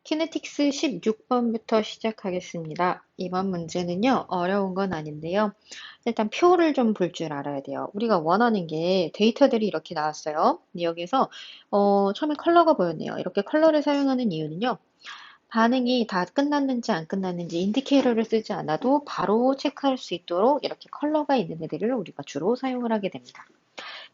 키네틱스 16번부터 시작하겠습니다. 이번 문제는요, 어려운 건 아닌데요. 일단 표를 좀 볼 줄 알아야 돼요. 우리가 원하는 게 데이터들이 이렇게 나왔어요. 근데 여기서 처음에 컬러가 보였네요. 이렇게 컬러를 사용하는 이유는요. 반응이 다 끝났는지 안 끝났는지 인디케이터를 쓰지 않아도 바로 체크할 수 있도록 이렇게 컬러가 있는 애들을 우리가 주로 사용을 하게 됩니다.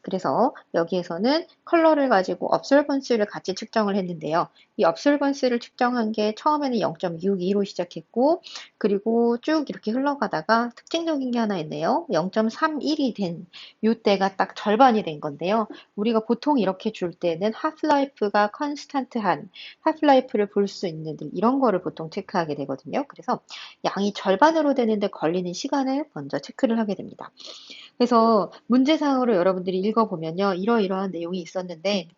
그래서 여기에서는 컬러를 가지고 observance를 같이 측정을 했는데요. 이 observance를 측정한 게 처음에는 0.62로 시작했고, 그리고 쭉 이렇게 흘러가다가 특징적인 게 하나 있네요. 0.31이 된 이때가 딱 절반이 된 건데요. 우리가 보통 이렇게 줄 때는 half-life가 constant한 half-life를 볼 수 있는 이런 거를 보통 체크하게 되거든요. 그래서 양이 절반으로 되는데 걸리는 시간을 먼저 체크를 하게 됩니다. 그래서 문제상으로 여러분들이 읽어보면요. 이러이러한 내용이 있었는데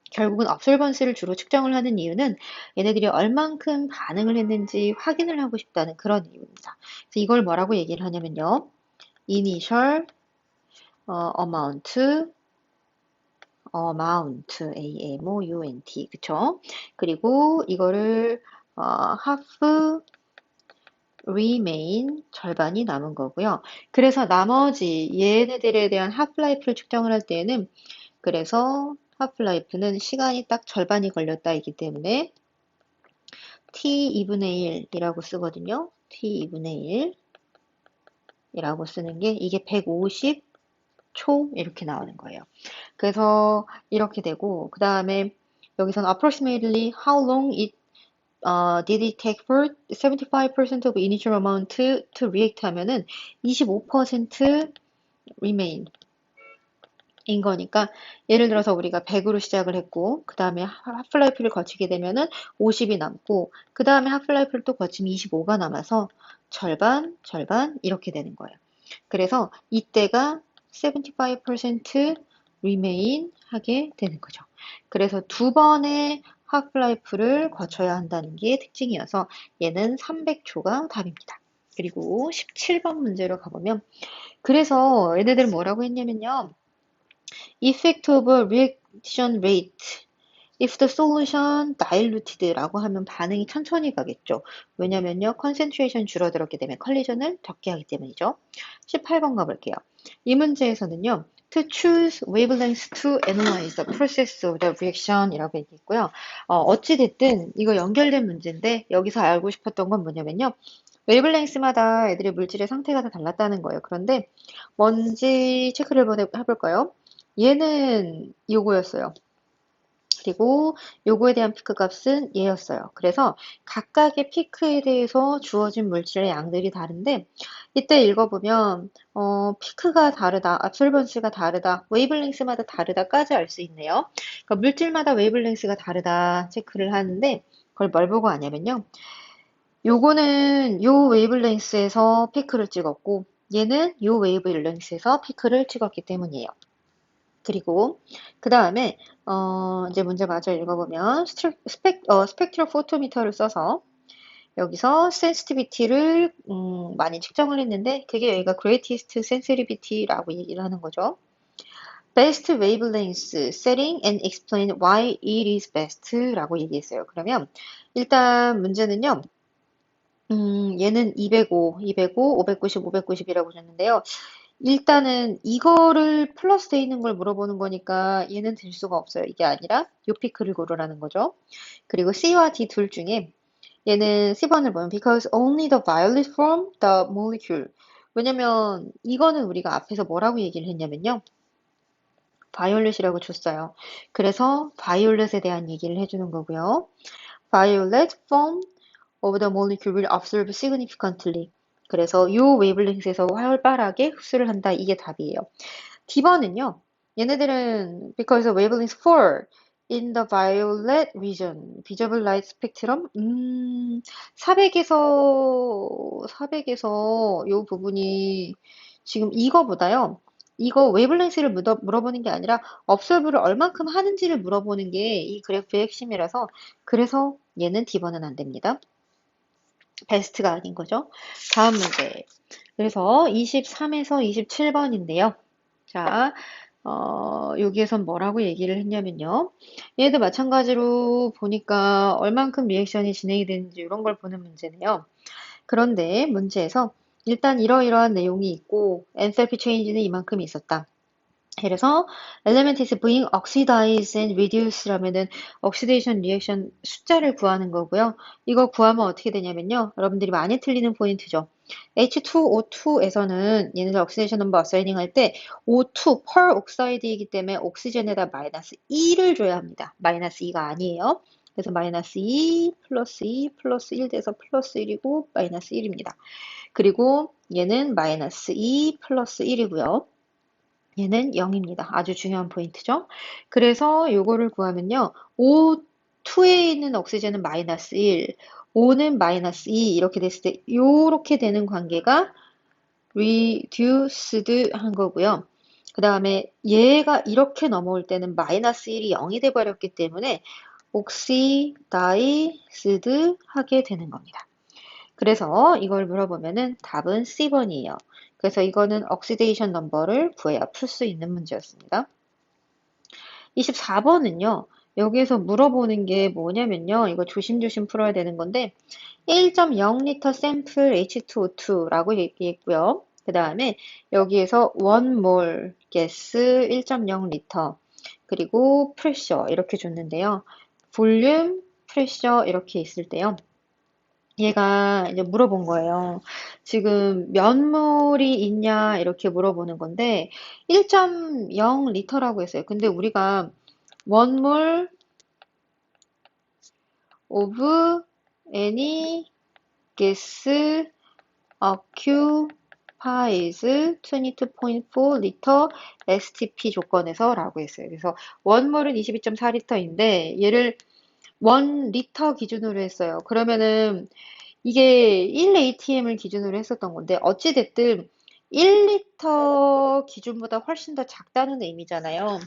결국은 observance를 주로 측정을 하는 이유는 얘네들이 얼만큼 반응을 했는지 확인을 하고 싶다는 그런 이유입니다. 그래서 이걸 뭐라고 얘기를 하냐면요. initial amount, 그쵸? 그리고 이거를 half remain 절반이 남은 거고요. 그래서 나머지 얘네들에 대한 half-life를 측정을 할 때에는 그래서 half-life는 시간이 딱 절반이 걸렸다이기 때문에 t2분의 1이라고 쓰거든요. t2분의 1이라고 쓰는 게 이게 150초 이렇게 나오는 거예요. 그래서 이렇게 되고 그 다음에 여기서는 approximately how long it did it take for 75% of initial amount to react 하면은 25% remain 인 거니까 예를 들어서 우리가 100으로 시작을 했고 그 다음에 하프라이프를 거치게 되면은 50이 남고 그 다음에 하프라이프를 또 거치면 25가 남아서 절반 절반 이렇게 되는 거예요. 그래서 이때가 75% remain 하게 되는 거죠. 그래서 두 번의 하프라이프를 거쳐야 한다는 게 특징이어서 얘는 300초가 답입니다. 그리고 17번 문제로 가보면 그래서 얘네들은 뭐라고 했냐면요. Effect of reaction rate if the solution diluted라고 하면 반응이 천천히 가겠죠. 왜냐면요. concentration 줄어들었기 때문에 컬리전을 적게 하기 때문이죠. 18번 가볼게요. 이 문제에서는요. To choose wavelengths to analyze the process of the reaction 이라고 얘기했고요. 어찌됐든 이거 연결된 문제인데 여기서 알고 싶었던 건 뭐냐면요. 웨이블랭스마다 애들의 물질의 상태가 다 달랐다는 거예요. 그런데 뭔지 체크를 해볼까요? 얘는 요거였어요. 그리고 요거에 대한 피크 값은 얘였어요. 그래서 각각의 피크에 대해서 주어진 물질의 양들이 다른데 이때 읽어보면 피크가 다르다, 압솔번스가 다르다, 웨이블랭스마다 다르다까지 알 수 있네요. 그러니까 물질마다 웨이블랭스가 다르다 체크를 하는데 그걸 뭘 보고 아냐면요. 요거는 요 웨이블랭스에서 피크를 찍었고 얘는 요 웨이블랭스에서 피크를 찍었기 때문이에요. 그리고 그 다음에 이제 문제 마저 읽어보면 스펙트럴 포토미터를 써서 여기서 센시티비티를 많이 측정을 했는데 그게 여기가 greatest sensitivity라고 얘기를 하는 거죠. Best wavelength setting and explain why it is best라고 얘기했어요. 그러면 일단 문제는요. 얘는 205, 590, 590이라고 줬는데요. 일단은 이거를 플러스 돼 있는 걸 물어보는 거니까 얘는 될 수가 없어요. 이게 아니라 요 피크를 고르라는 거죠. 그리고 C와 D 둘 중에 얘는 C번을 보면 because only the violet from the molecule. 왜냐면 이거는 우리가 앞에서 뭐라고 얘기를 했냐면요. 바이올렛이라고 줬어요. 그래서 바이올렛에 대한 얘기를 해주는 거고요. Violet from of the molecule will absorb significantly. 그래서 이 웨이블랭스에서 활발하게 흡수를 한다. 이게 답이에요. D번은요. 얘네들은 because the wavelength fall in the violet region, visible light spectrum. 400에서 이 부분이 지금 이거보다요. 이거 웨이블랭스를 물어보는 게 아니라 업설브를 얼만큼 하는지를 물어보는 게 이 그래프의 핵심이라서 그래서 얘는 D번은 안 됩니다. 베스트가 아닌 거죠. 다음 문제. 그래서 23에서 27번인데요. 자, 여기에선 뭐라고 얘기를 했냐면요. 얘도 마찬가지로 보니까 얼만큼 리액션이 진행이 되는지 이런 걸 보는 문제네요. 그런데 문제에서 일단 이러이러한 내용이 있고 엔탈피 체인지는 이만큼 있었다. 그래서 element is being oxidized and reduced라면은 oxidation reaction 숫자를 구하는 거고요. 이거 구하면 어떻게 되냐면요. 여러분들이 많이 틀리는 포인트죠. H2O2에서는 얘네들 oxidation number assigning 할 때 O2 per oxide이기 때문에 옥시젠에다 마이너스 2를 줘야 합니다. 마이너스 2가 아니에요. 그래서 마이너스 2 플러스 2 플러스 1 돼서 플러스 1이고 마이너스 1입니다. 그리고 얘는 마이너스 2 플러스 1이고요. 얘는 0입니다. 아주 중요한 포인트죠. 그래서 요거를 구하면요. O2에 있는 옥시젠은 마이너스 1, O는 마이너스 2 이렇게 됐을 때 요렇게 되는 관계가 reduced 한 거고요. 그 다음에 얘가 이렇게 넘어올 때는 마이너스 1이 0이 돼버렸기 때문에 oxidized 하게 되는 겁니다. 그래서 이걸 물어보면은 답은 C번이에요. 그래서 이거는 oxidation number를 구해야 풀 수 있는 문제였습니다. 24번은요. 여기에서 물어보는 게 뭐냐면요. 이거 조심조심 풀어야 되는 건데 1.0리터 샘플 H2O2라고 얘기했고요. 그 다음에 여기에서 1몰 가스 1.0리터 그리고 프레셔 이렇게 줬는데요. 볼륨, 프레셔 이렇게 있을 때요. 얘가 이제 물어본 거예요. 지금 면물이 있냐 이렇게 물어보는 건데 1.0리터라고 했어요. 근데 우리가 원몰 of any gas occupies 22.4 liter STP 조건에서 라고 했어요. 그래서 원몰은 22.4리터인데 얘를 1리터 기준으로 했어요. 그러면은 이게 1ATM을 기준으로 했었던 건데 어찌됐든 1리터 기준보다 훨씬 더 작다는 의미잖아요.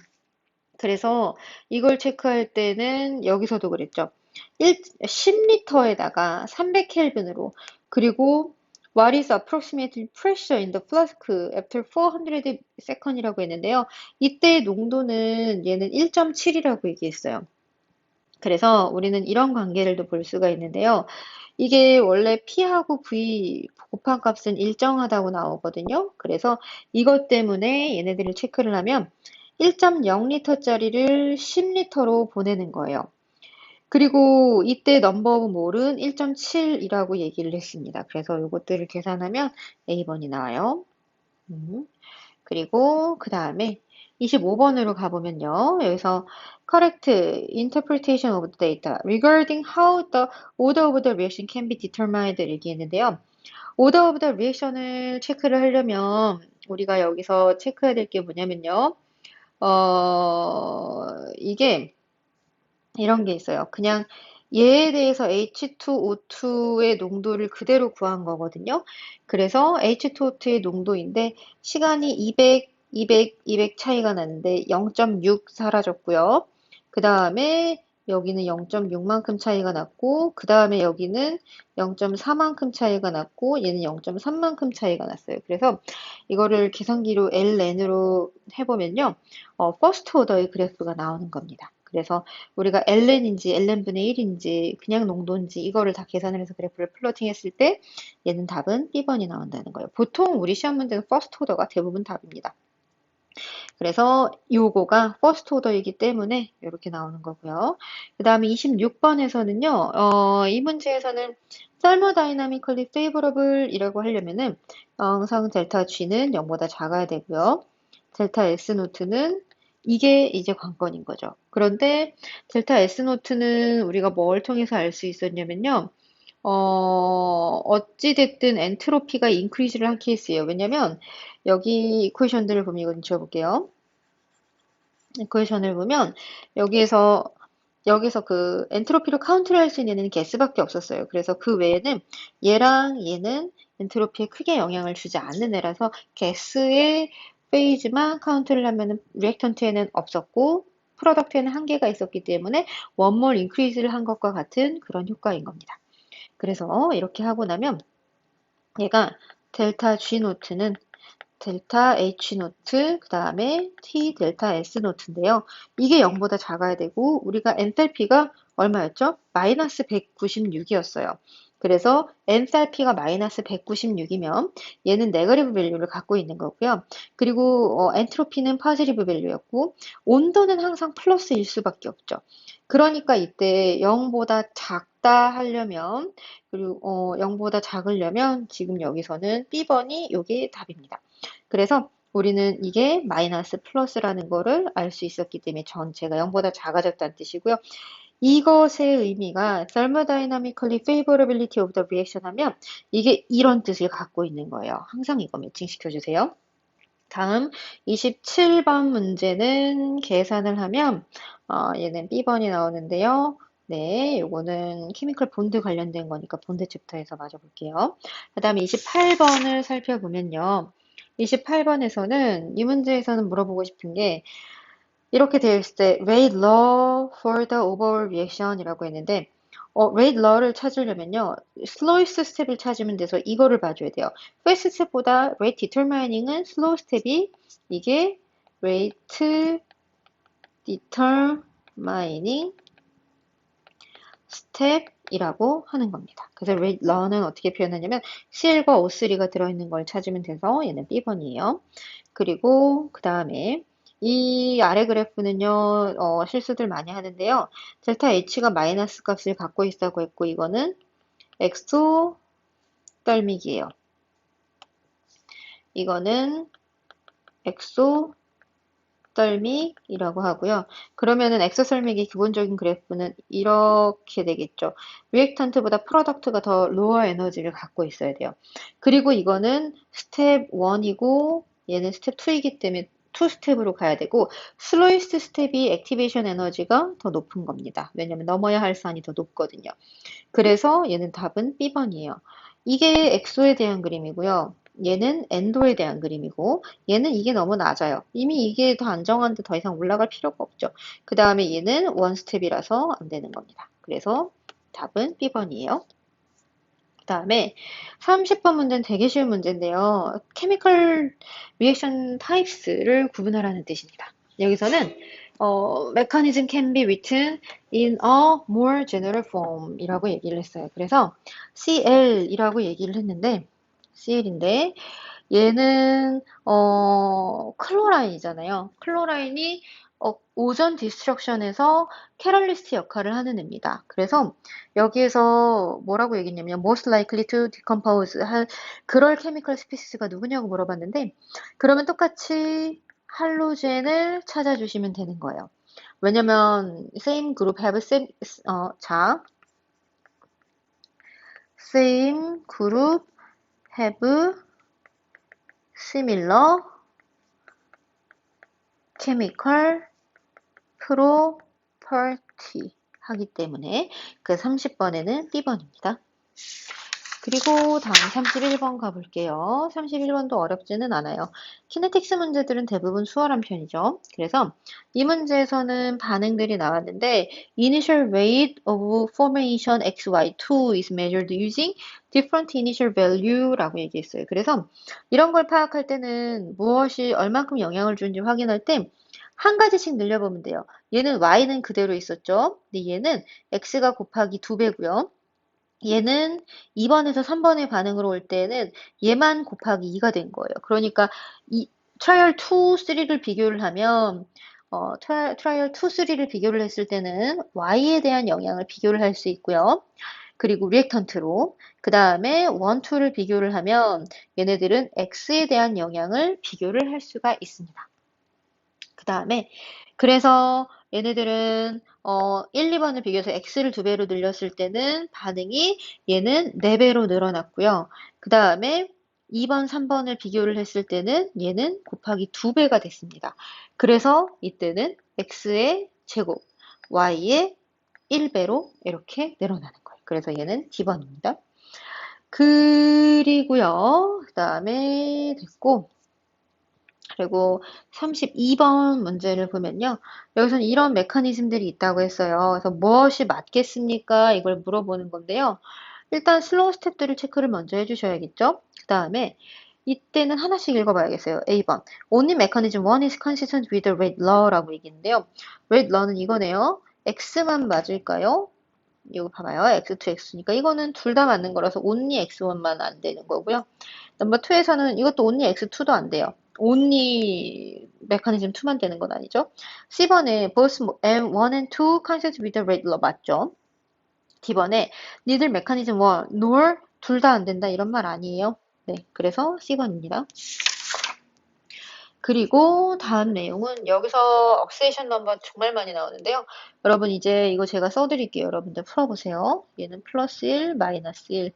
그래서 이걸 체크할 때는 여기서도 그랬죠. 10리터에다가 300켈빈으로 그리고 What is approximate pressure in the flask after 400 second이라고 했는데요. 이때 농도는 얘는 1.7이라고 얘기했어요. 그래서 우리는 이런 관계를 또 볼 수가 있는데요. 이게 원래 P하고 V 곱한 값은 일정하다고 나오거든요. 그래서 이것 때문에 얘네들을 체크를 하면 1.0리터짜리를 10리터로 보내는 거예요. 그리고 이때 넘버 오브 몰은 1.7이라고 얘기를 했습니다. 그래서 이것들을 계산하면 A번이 나와요. 그리고 그 다음에 25번으로 가보면요. 여기서 correct interpretation of the data regarding how the order of the reaction can be determined 얘기했는데요. order of the reaction을 체크를 하려면 우리가 여기서 체크해야 될 게 뭐냐면요. 이게 이런 게 있어요. 그냥 얘에 대해서 H2O2의 농도를 그대로 구한 거거든요. 그래서 H2O2의 농도인데 시간이 200, 200, 200 차이가 나는데 0.6 사라졌고요. 그 다음에 여기는 0.6만큼 차이가 났고 그 다음에 여기는 0.4만큼 차이가 났고 얘는 0.3만큼 차이가 났어요. 그래서 이거를 계산기로 ln으로 해보면요. 퍼스트 오더의 그래프가 나오는 겁니다. 그래서 우리가 ln인지 ln분의 1인지 그냥 농도인지 이거를 다 계산을 해서 그래프를 플로팅 했을 때 얘는 답은 B번이 나온다는 거예요. 보통 우리 시험 문제는 퍼스트 오더가 대부분 답입니다. 그래서 요거가 퍼스트 오더이기 때문에 이렇게 나오는 거고요. 그 다음에 26번에서는요. 이 문제에서는 thermodynamically favorable이라고 하려면은 항상 델타 G는 0보다 작아야 되고요. 델타 S 노트는 이게 이제 관건인 거죠. 그런데 델타 S 노트는 우리가 뭘 통해서 알 수 있었냐면요. 어찌됐든 엔트로피가 인크리즈를 한 케이스예요. 왜냐면 여기 이퀘이션들을 보면 이거 좀 지워볼게요. 이퀘이션을 보면 여기서 그 엔트로피로 카운트를 할 수 있는 얘는 가스밖에 없었어요. 그래서 그 외에는 얘랑 얘는 엔트로피에 크게 영향을 주지 않는 애라서 가스의 페이즈만 카운트를 하면은 리액턴트에는 없었고 프로덕트에는 한계가 있었기 때문에 원몰 인크리즈를 한 것과 같은 그런 효과인 겁니다. 그래서 이렇게 하고 나면 얘가 델타 G 노트는 델타 H 노트, 그 다음에 T 델타 S 노트인데요. 이게 0보다 작아야 되고, 우리가 엔탈피가 얼마였죠? 마이너스 196이었어요. 그래서 엔탈피가 마이너스 196이면 얘는 네거티브 밸류를 갖고 있는 거고요. 그리고 엔트로피는 포지티브 밸류였고, 온도는 항상 플러스일 수밖에 없죠. 그러니까 이때 0보다 작다 하려면, 그리고 0보다 작으려면 지금 여기서는 B번이 요게 답입니다. 그래서 우리는 이게 마이너스 플러스라는 거를 알 수 있었기 때문에 전체가 0보다 작아졌다는 뜻이고요. 이것의 의미가 thermodynamically favorability of the reaction 하면 이게 이런 뜻을 갖고 있는 거예요. 항상 이거 매칭시켜 주세요. 다음 27번 문제는 계산을 하면 얘는 B번이 나오는데요. 네, 요거는 케미컬 본드 관련된 거니까 본드 챕터에서 마저 볼게요. 그 다음에 28번을 살펴보면요. 28번에서는 이 문제에서는 물어보고 싶은 게 이렇게 되어 있을 때 rate law for the overall reaction 이라고 했는데 rate law를 찾으려면요. slowest step을 찾으면 돼서 이거를 봐줘야 돼요. fast step보다 rate determining은 slow step이 이게 rate determining step이라고 하는 겁니다. 그래서 rate law는 어떻게 표현하냐면 Cl과 O3가 들어있는 걸 찾으면 돼서 얘는 B번이에요. 그리고 그 다음에 이 아래 그래프는요, 실수들 많이 하는데요. 델타 H가 마이너스 값을 갖고 있다고 했고, 이거는 엑소떨믹이에요. 이거는 엑소떨믹이라고 하고요. 그러면은 엑소설믹의 기본적인 그래프는 이렇게 되겠죠. 리액턴트보다 프로덕트가 더 로어 에너지를 갖고 있어야 돼요. 그리고 이거는 스텝 1이고 얘는 스텝 2이기 때문에 2 스텝으로 가야 되고 슬로이스트 스텝이 액티베이션 에너지가 더 높은 겁니다. 왜냐면 넘어야 할 산이 더 높거든요. 그래서 얘는 답은 B번이에요. 이게 엑소에 대한 그림이고요. 얘는 엔도에 대한 그림이고 얘는 이게 너무 낮아요. 이미 이게 더 안정한데 더 이상 올라갈 필요가 없죠. 그 다음에 얘는 원 스텝이라서 안 되는 겁니다. 그래서 답은 B번이에요. 그 다음에 30번 문제는 되게 쉬운 문제인데요. 케미컬 리액션 타입스를 구분하라는 뜻입니다. 여기서는 mechanism can be written in a more general form 이라고 얘기를 했어요. 그래서 CL이라고 얘기를 했는데 CL인데 얘는 클로라인이잖아요. 클로라인이 오전 디스트럭션에서 캐럴리스트 역할을 하는 애입니다. 그래서 여기에서 뭐라고 얘기했냐면 most likely to decompose 할 그럴 케미컬 스피시스가 누구냐고 물어봤는데 그러면 똑같이 할로젠을 찾아주시면 되는 거예요. 왜냐면 same group have same 자 same group have similar chemical property 하기 때문에 그 30번에는 B번입니다. 그리고 다음 31번 가볼게요. 31번도 어렵지는 않아요. 키네틱스 문제들은 대부분 수월한 편이죠. 그래서 이 문제에서는 반응들이 나왔는데 Initial rate of formation XY2 is measured using different initial value라고 얘기했어요. 그래서 이런 걸 파악할 때는 무엇이 얼만큼 영향을 주는지 확인할 때 한 가지씩 늘려보면 돼요. 얘는 Y는 그대로 있었죠. 근데 얘는 X가 곱하기 2배고요. 얘는 2번에서 3번의 반응으로 올 때는 얘만 곱하기 2가 된 거예요. 그러니까 이 트라이얼 2, 3를 비교를 하면 트라이얼 2, 3를 비교를 했을 때는 Y에 대한 영향을 비교를 할 수 있고요. 그리고 리액턴트로 그 다음에 1, 2를 비교를 하면 얘네들은 X에 대한 영향을 비교를 할 수가 있습니다. 그 다음에 그래서 얘네들은 1, 2번을 비교해서 x를 2배로 늘렸을 때는 반응이 얘는 4배로 늘어났고요. 그 다음에 2번, 3번을 비교를 했을 때는 얘는 곱하기 2배가 됐습니다. 그래서 이때는 x의 제곱, y의 1배로 이렇게 늘어나는 거예요. 그래서 얘는 D번입니다. 그리고요. 그 다음에 됐고 그리고 32번 문제를 보면요. 여기서는 이런 메커니즘들이 있다고 했어요. 그래서 무엇이 맞겠습니까? 이걸 물어보는 건데요. 일단 슬로우 스텝들을 체크를 먼저 해주셔야겠죠. 그 다음에 이때는 하나씩 읽어봐야겠어요. A번. Only mechanism one is consistent with the rate law라고 얘기했는데요. rate law는 이거네요. X만 맞을까요? 이거 봐봐요. X2, X니까 이거는 둘 다 맞는 거라서 only X1만 안 되는 거고요. 넘버 2에서는 이것도 only X2도 안 돼요. only mechanism 2만 되는 건 아니죠. C번에 both M1 and 2 consistent with the rate law 맞죠? D번에 neither mechanism 1 nor 둘 다 안 된다 이런 말 아니에요. 네, 그래서 C번입니다. 그리고 다음 내용은 여기서 억세이션 넘버 정말 많이 나오는데요. 여러분 이제 이거 제가 써드릴게요. 여러분들 풀어보세요. 얘는 플러스 1, 마이너스 1.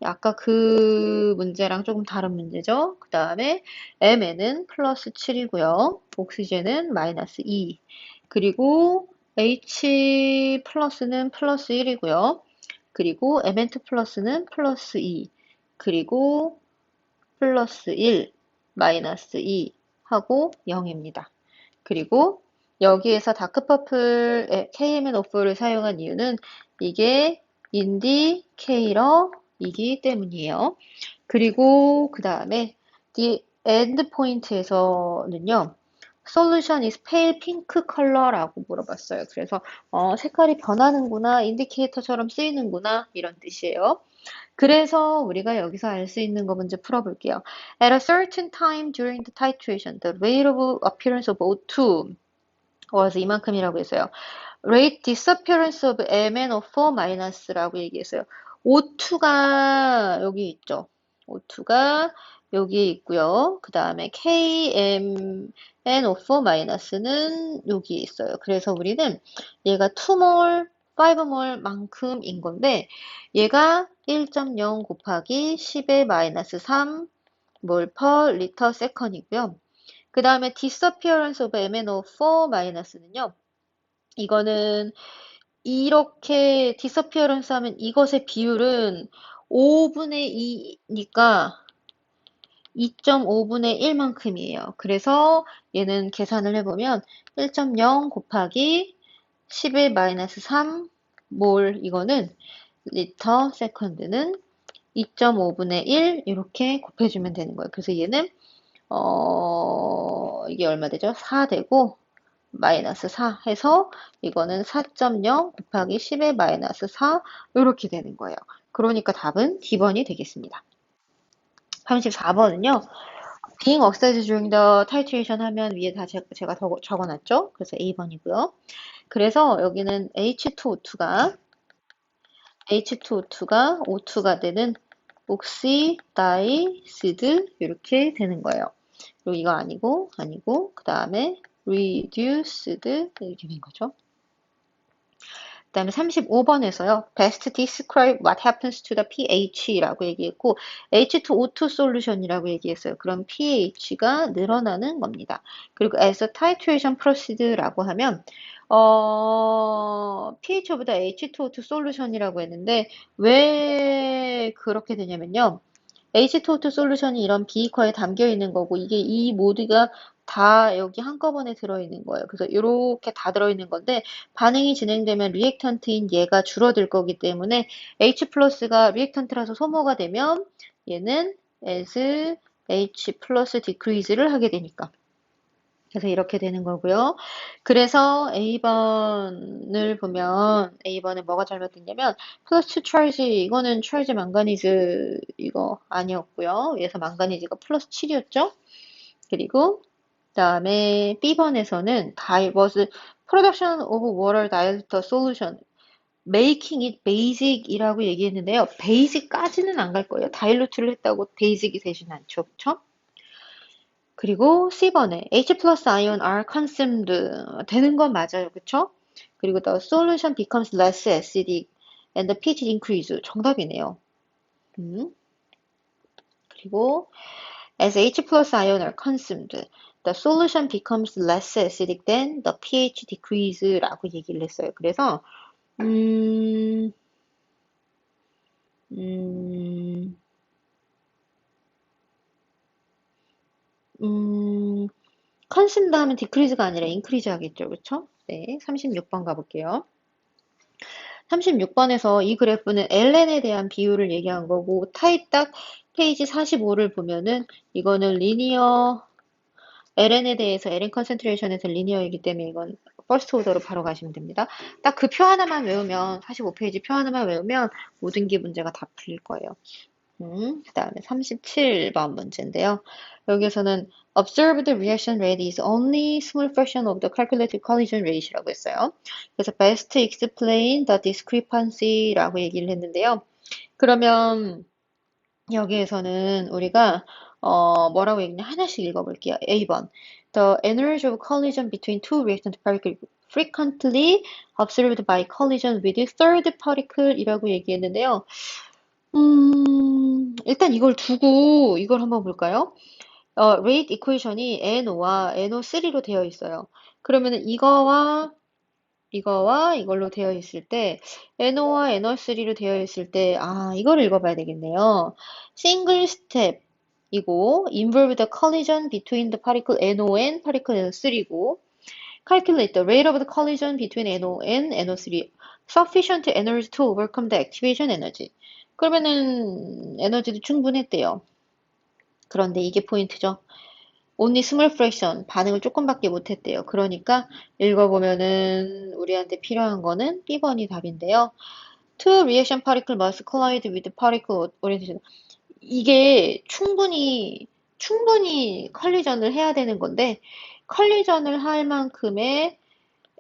아까 그 문제랑 조금 다른 문제죠. 그 다음에 M에는 플러스 7이고요. 옥시젠은 마이너스 2. 그리고 H 플러스는 플러스 1이고요. 그리고 Mn2 플러스는 플러스 2. 그리고 플러스 1, 마이너스 2 하고 0입니다. 그리고 여기에서 다크퍼플 KMNO4를 사용한 이유는 이게 인디케이터이기 때문이에요. 그리고 그 다음에 the end point에서는요. solution is pale pink color라고 물어봤어요. 그래서 색깔이 변하는구나, 인디케이터처럼 쓰이는구나 이런 뜻이에요. 그래서 우리가 여기서 알 수 있는 거 먼저 풀어볼게요. At a certain time during the titration, the rate of appearance of O2 was 이만큼이라고 했어요. Rate disappearance of MnO4 minus라고 얘기했어요. O2가 여기 있죠. O2가 여기에 있고요. 그 다음에 KMnO4 마이너스는 여기 있어요. 그래서 우리는 얘가 2몰, 5몰 만큼인 건데 얘가 1.0 곱하기 10의 마이너스 3몰 per 리터 세컨이고요. 그 다음에 disappearance of MnO4 마이너스는요. 이거는 이렇게 disappearance 하면 이것의 비율은 5분의 2니까 2.5분의 1만큼이에요. 그래서 얘는 계산을 해보면 1.0 곱하기 10의 마이너스 3몰 이거는 리터 세컨드는 2.5분의 1 이렇게 곱해주면 되는 거예요. 그래서 얘는 이게 얼마 되죠? 4 되고 마이너스 4 해서 이거는 4.0 곱하기 10의 마이너스 4 이렇게 되는 거예요. 그러니까 답은 D번이 되겠습니다. 34번은요. being oxidized during the titration 하면 위에 다 제가 적어놨죠? 그래서 A번이고요. 그래서 여기는 H2O2가 O2가 되는 옥시다이스드 이렇게 되는 거예요. 그리고 이거 아니고 그 다음에 reduced 이렇게 된 거죠. 그 다음에 35번에서요. Best describe what happens to the pH라고 얘기했고 H2O2 solution이라고 얘기했어요. 그럼 pH가 늘어나는 겁니다. 그리고 as the titration proceed라고 하면 pH of the H2O2 solution이라고 했는데 왜 그렇게 되냐면요. H2O2 솔루션이 이런 비커에 담겨 있는 거고 이게 이 모두가 다 여기 한꺼번에 들어있는 거예요. 그래서 이렇게 다 들어있는 건데 반응이 진행되면 리액턴트인 얘가 줄어들 거기 때문에 H 플러스가 리액턴트라서 소모가 되면 얘는 as H 플러스 decrease를 하게 되니까. 그래서 이렇게 되는 거고요. 그래서 A번을 보면 A번에 뭐가 잘못됐냐면 플러스 2 charge 이거는 charge 망가니즈 이거 아니었고요. 그래서 망가니즈가 플러스 7이었죠. 그리고 그다음에 B번에서는 was production of water diluter solution making it basic이라고 얘기했는데요. basic까지는 안 갈 거예요. 다일루트를 했다고 basic이 되진 않죠. 그쵸? 그리고 C번에 H plus ion are consumed 되는 건 맞아요. 그쵸? 그리고 the solution becomes less acidic and the pH increase 정답이네요. 그리고 as H plus ion are consumed, the solution becomes less acidic than the pH decrease라고 얘기를 했어요. 그래서 음, 음, consumed 하면 decrease가 아니라 increase 하겠죠. 그쵸? 네, 36번 가볼게요. 36번에서 이 그래프는 ln에 대한 비율을 얘기한 거고, 타입 딱 페이지 45를 보면은 이거는 리니어, ln에 대해서 ln 컨센트레이션에서 리니어이기 때문에 이건 퍼스트 오더로 바로 가시면 됩니다. 딱 그 표 하나만 외우면, 45페이지 표 하나만 외우면 모든 게 문제가 다 풀릴 거예요. 그 다음에 37번 문제인데요. 여기서는 observed reaction rate is only small fraction of the calculated collision rate이라고 했어요. 그래서 best explain the discrepancy라고 얘기를 했는데요. 그러면 여기에서는 우리가 뭐라고 얘기냐 하나씩 읽어볼게요. A번 The energy of collision between two reactant particles frequently observed by collision with third particle 이라고 얘기했는데요. 일단 이걸 두고 이걸 한번 볼까요? rate equation이 NO와 NO3로 되어 있어요. 그러면은 이거와 이걸로 되어 있을 때 NO와 NO3로 되어 있을 때 이걸 읽어봐야 되겠네요. single step이고 involve the collision between the particle NO and particle NO3고 calculate the rate of the collision between NO and NO3 sufficient energy to overcome the activation energy. 그러면은 에너지도 충분했대요. 그런데 이게 포인트죠. only small fraction, 반응을 조금밖에 못했대요. 그러니까 읽어보면은 우리한테 필요한 거는 B번이 답인데요. Two reaction particle must collide with particle orientation. 이게 충분히 컬리전을 해야 되는 건데 컬리전을 할 만큼의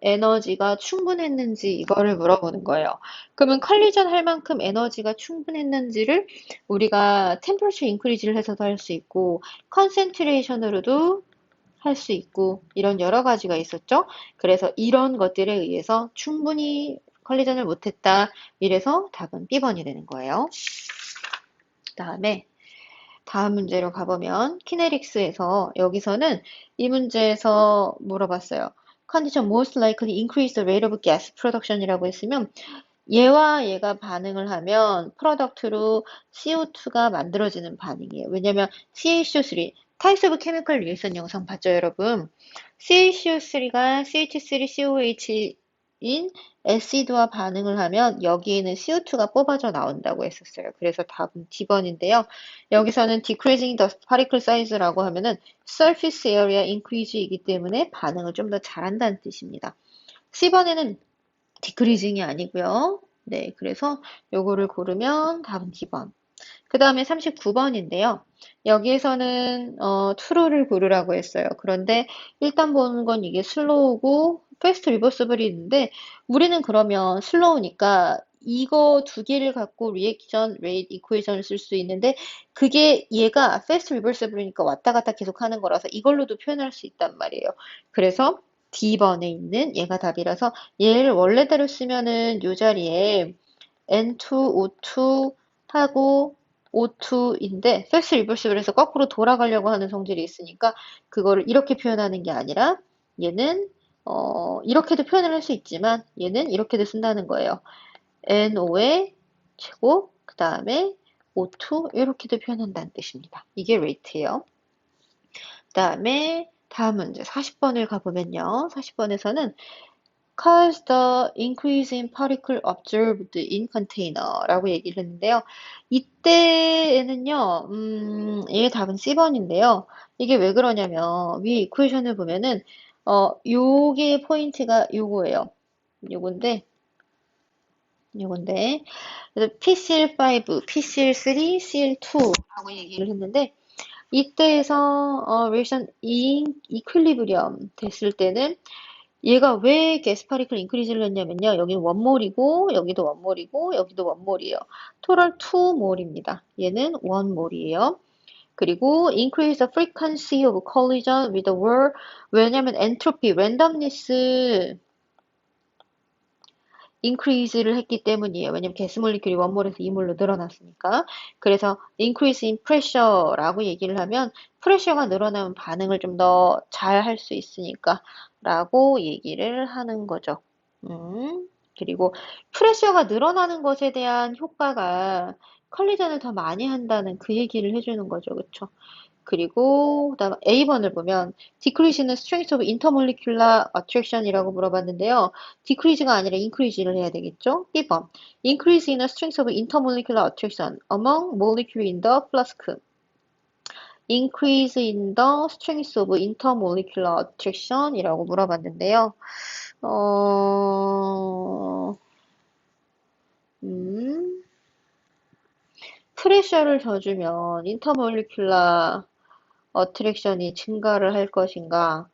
에너지가 충분했는지 이거를 물어보는 거예요. 그러면 컬리전 할 만큼 에너지가 충분했는지를 우리가 temperature increase를 해서도 할 수 있고 concentration으로도 할 수 있고 이런 여러 가지가 있었죠. 그래서 이런 것들에 의해서 충분히 컬리전을 못했다. 이래서 답은 B번이 되는 거예요. 다음 문제로 가보면 키네릭스에서 여기서는 이 문제에서 물어봤어요. Condition most likely increase the rate of gas production이라고 했으면 얘와 얘가 반응을 하면 프로덕트로 CO2가 만들어지는 반응이에요. 왜냐면 CaCO3, Types of Chemical Reaction 영상 봤죠, 여러분? CaCO3가 CH3COH인 애시드와 반응을 하면 여기에는 CO2가 뽑아져 나온다고 했었어요. 그래서 답은 D번인데요. 여기서는 decreasing the particle size라고 하면은 surface area increase이기 때문에 반응을 좀 더 잘한다는 뜻입니다. C번에는 decreasing이 아니고요. 네, 그래서 요거를 고르면 답은 D번. 그 다음에 39번인데요. 여기에서는 true를 고르라고 했어요. 그런데 일단 보는 건 이게 슬로우고 패스트 리버스블이 있는데 우리는 그러면 슬로우니까 이거 두 개를 갖고 리액션 레이트 이퀘이션을 쓸 수 있는데 그게 얘가 패스트 리버스블이니까 왔다 갔다 계속 하는 거라서 이걸로도 표현할 수 있단 말이에요. 그래서 D번에 있는 얘가 답이라서 얘를 원래대로 쓰면은 요 자리에 N2, O2 하고 O2인데 패스 리버시블에서 거꾸로 돌아가려고 하는 성질이 있으니까 그거를 이렇게 표현하는 게 아니라 얘는 이렇게도 표현을 할 수 있지만 얘는 이렇게도 쓴다는 거예요. NO의 제곱 그 다음에 O2 이렇게도 표현한다는 뜻입니다. 이게 레이트예요. 그 다음에 다음 문제 40번을 가보면요. 40번에서는 cause the increase in particle observed in container라고 얘기를 했는데요. 이때에는요, 얘의 답은 C번인데요. 이게 왜 그러냐면, 위에 이퀘이션을 보면은, 요게 포인트가 요거예요. 요건데, 그래서 PCl5, PCl3, CL2라고 얘기를 했는데, 이때에서, reaction equilibrium 됐을 때는 얘가 왜 게스 파리클 인크리즈를 했냐면요. 여기는 원몰이고 여기도 원몰이고 여기도 원몰이에요. 토럴 2몰입니다. 얘는 1몰이에요. 그리고 increase the frequency of collision with the world. 왜냐면 엔트로피, 랜덤니스 increase를 했기 때문이에요. 왜냐면 게스 몰리큘이 원몰에서 2몰로 늘어났으니까. 그래서 increase in pressure라고 얘기를 하면 프레셔가 늘어나면 반응을 좀 더 잘 할 수 있으니까 라고 얘기를 하는 거죠. 그리고 프레셔가 늘어나는 것에 대한 효과가 컬리전을 더 많이 한다는 그 얘기를 해주는 거죠. 그쵸? 그리고 그다음 A번을 보면 decrease는 strength of intermolecular attraction이라고 물어봤는데요. decrease가 아니라 increase를 해야 되겠죠? B번 increase in the strength of intermolecular attraction among molecules in the flask. increase in the strength of intermolecular attraction이라고 물어봤는데요. 어, 음, 프레셔를 줘주면 인터몰리큘라 어트랙션이 증가를 할 것인가?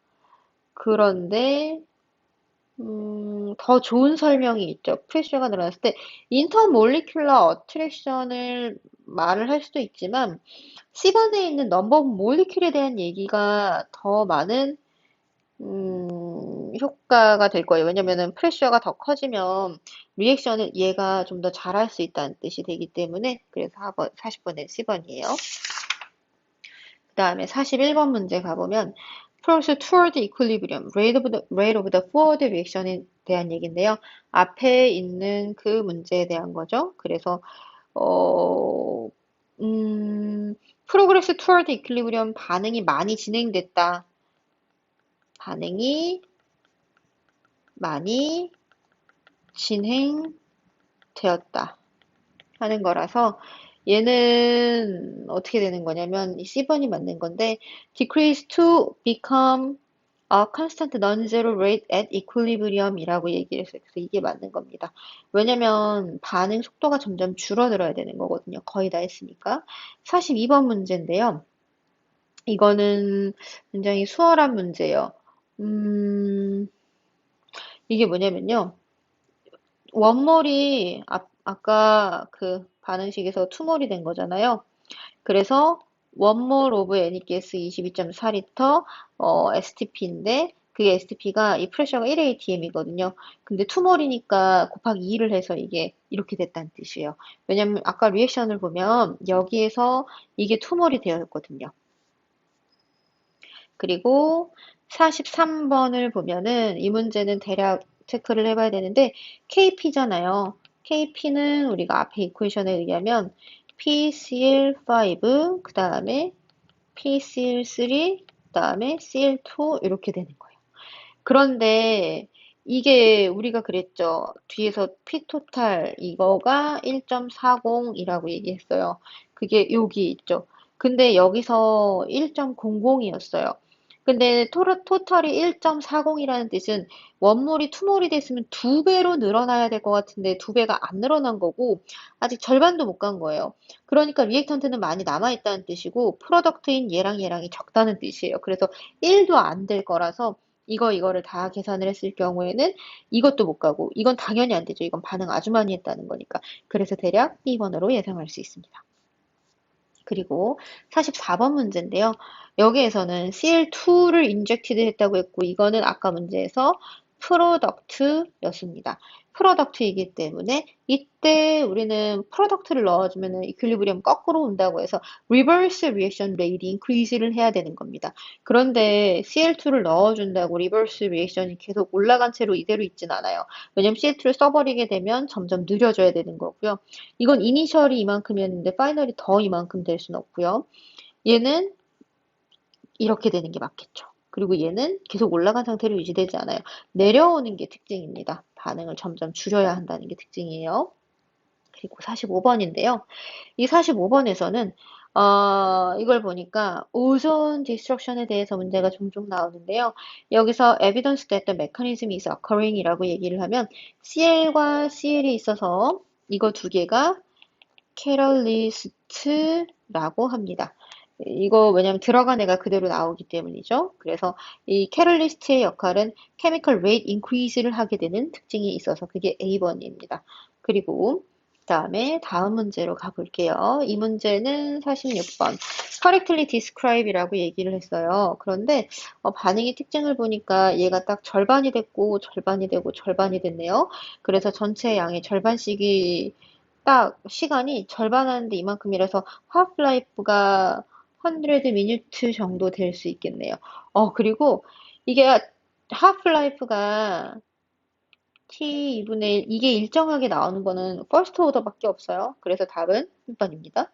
그런데 더 좋은 설명이 있죠. 프레셔가 늘어났을 때 인터몰리큘라 어트랙션을 말을 할 수도 있지만 C번에 있는 넘버 오브 몰리큘에 대한 얘기가 더 많은 효과가 될 거예요. 왜냐면은 프레셔가 더 커지면 리액션을 얘가 좀 더 잘할 수 있다는 뜻이 되기 때문에 그래서 4번, 40번에 C번이에요. 그 다음에 41번 문제 가보면 process toward equilibrium, rate of the forward reaction에 대한 얘기인데요. 앞에 있는 그 문제에 대한 거죠. 그래서 어, progress toward equilibrium 반응이 많이 진행됐다. 반응이 많이 진행되었다 하는 거라서 얘는 어떻게 되는 거냐면 이 C번이 맞는 건데 decrease to become a constant non-zero rate at equilibrium 이라고 얘기를 했어요. 그래서 이게 맞는 겁니다. 왜냐면 반응 속도가 점점 줄어들어야 되는 거거든요. 거의 다 했으니까. 42번 문제인데요. 이거는 굉장히 수월한 문제예요. 이게 뭐냐면요. 원몰이 아까 그 반응식에서 투몰이 된 거잖아요. 그래서 원몰 오브 NEGS 22.4리터 STP인데 그게 STP가 이 프레셔가 1 atm이거든요. 근데 투몰이니까 곱하기 2를 해서 이게 이렇게 됐다는 뜻이에요. 왜냐면 아까 리액션을 보면 여기에서 이게 투몰이 되었거든요. 그리고 43번을 보면은 이 문제는 대략 체크를 해봐야 되는데 KP잖아요. KP는 우리가 앞에 이퀘이션에 의하면 PCl5 그 다음에 PCl3 그 다음에 Cl2 이렇게 되는 거예요. 그런데 이게 우리가 그랬죠. 뒤에서 P토탈 이거가 1.40이라고 얘기했어요. 그게 여기 있죠. 근데 여기서 1.00이었어요. 근데 토탈이 1.40이라는 뜻은 원몰이 투몰이 됐으면 두 배로 늘어나야 될 것 같은데 두 배가 안 늘어난 거고 아직 절반도 못 간 거예요. 그러니까 리액턴트는 많이 남아있다는 뜻이고 프로덕트인 얘랑이 적다는 뜻이에요. 그래서 1도 안 될 거라서 이거를 다 계산을 했을 경우에는 이것도 못 가고 이건 당연히 안 되죠. 이건 반응 아주 많이 했다는 거니까. 그래서 대략 B번으로 예상할 수 있습니다. 그리고 44번 문제인데요. 여기에서는 CL2를 인젝티드 했다고 했고 이거는 아까 문제에서 프로덕트였습니다. 프로덕트이기 때문에 이때 우리는 프로덕트를 넣어주면 이퀄리브리엄 거꾸로 온다고 해서 리버스 리액션 레이트 인크리즈를 해야 되는 겁니다. 그런데 CL2를 넣어준다고 리버스 리액션이 계속 올라간 채로 이대로 있진 않아요. 왜냐면 CL2를 써버리게 되면 점점 느려져야 되는 거고요. 이건 이니셜이 이만큼이었는데 파이널이 더 이만큼 될 수는 없고요. 얘는 이렇게 되는 게 맞겠죠. 그리고 얘는 계속 올라간 상태로 유지되지 않아요. 내려오는 게 특징입니다. 반응을 점점 줄여야 한다는 게 특징이에요. 그리고 45번인데요. 이 45번에서는 이걸 보니까 오존 디스트럭션에 대해서 문제가 종종 나오는데요. 여기서 evidence that the mechanism is occurring 이라고 얘기를 하면 CL과 CL이 있어서 이거 두 개가 캐럴리스트라고 합니다. 이거 왜냐면 들어간 애가 그대로 나오기 때문이죠. 그래서 이 캐럴리스트의 역할은 케미컬 레이트 인크리즈를 하게 되는 특징이 있어서 그게 A번입니다. 그리고 그다음에 다음 문제로 가볼게요. 이 문제는 46번. correctly describe이라고 얘기를 했어요. 그런데 반응의 특징을 보니까 얘가 딱 절반이 됐고 절반이 되고 절반이 됐네요. 그래서 전체 양의 절반씩이 딱 시간이 절반 하는데 이만큼이라서 하프라이프가 100 미니트 정도 될 수 있겠네요. 그리고 이게 하프라이프가 T 2분의 1 이게 일정하게 나오는 거는 퍼스트 오더밖에 없어요. 그래서 답은 1번입니다.